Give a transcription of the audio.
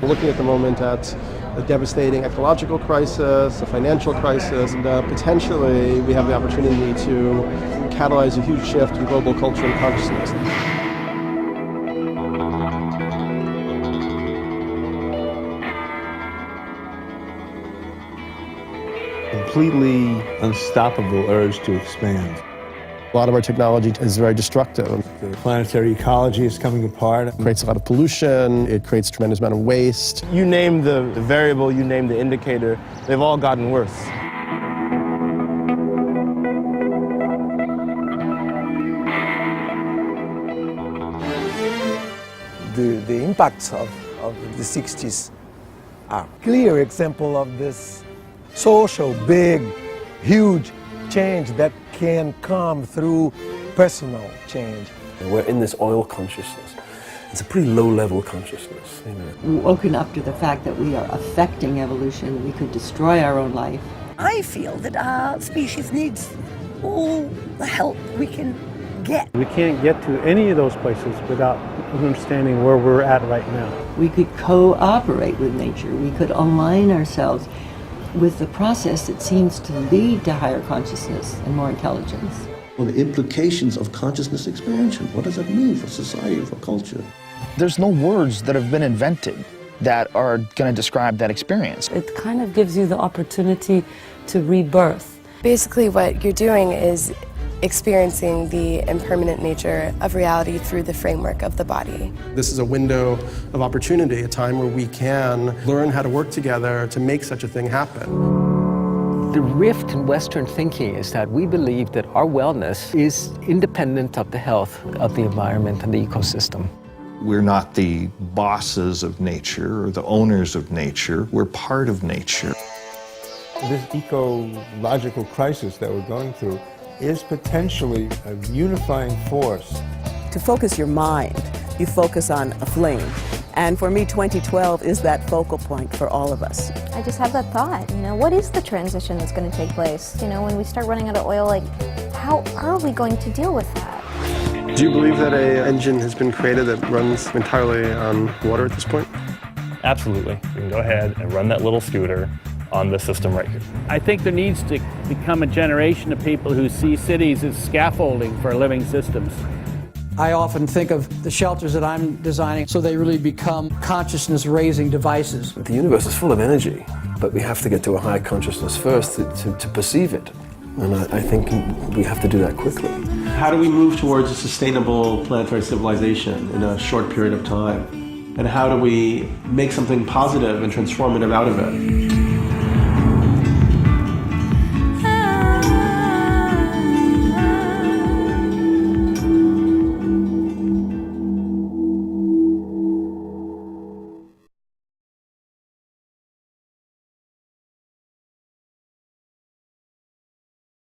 We're looking at the moment at a devastating ecological crisis, a financial crisis, and potentially we have the opportunity to catalyze a huge shift in global culture and consciousness. Completely unstoppable urge to expand. A lot of our technology is very destructive. The planetary ecology is coming apart. It creates a lot of pollution, it creates a tremendous amount of waste. You name the variable, you name the indicator, they've all gotten worse. The impacts of the 60s are a clear example of this social, big, huge change that can come through personal change. We're in this oil consciousness. It's a pretty low-level consciousness. Woken up to the fact that we are affecting evolution, we could destroy our own life. I feel that our species needs all the help we can get. We can't get to any of those places without understanding where we're at right now. We could cooperate with nature. We could align ourselves with the process that seems to lead to higher consciousness and more intelligence. Well, the implications of consciousness expansion, what does that mean for society, for culture? There's no words that have been invented that are going to describe that experience. It kind of gives you the opportunity to rebirth. Basically what you're doing is experiencing the impermanent nature of reality through the framework of the body. This is a window of opportunity, a time where we can learn how to work together to make such a thing happen. The rift in Western thinking is that we believe that our wellness is independent of the health of the environment and the ecosystem. We're not the bosses of nature or the owners of nature. We're part of nature. This ecological crisis that we're going through is potentially a unifying force. To focus your mind, you focus on a flame. And for me, 2012 is that focal point for all of us. I just have that thought, what is the transition that's going to take place? When we start running out of oil, how are we going to deal with that? Do you believe that an engine has been created that runs entirely on water at this point? Absolutely. You can go ahead and run that little scooter on the system right here. I think there needs to become a generation of people who see cities as scaffolding for living systems. I often think of the shelters that I'm designing so they really become consciousness-raising devices. The universe is full of energy, but we have to get to a higher consciousness first to perceive it. And I think we have to do that quickly. How do we move towards a sustainable planetary civilization in a short period of time? And how do we make something positive and transformative out of it?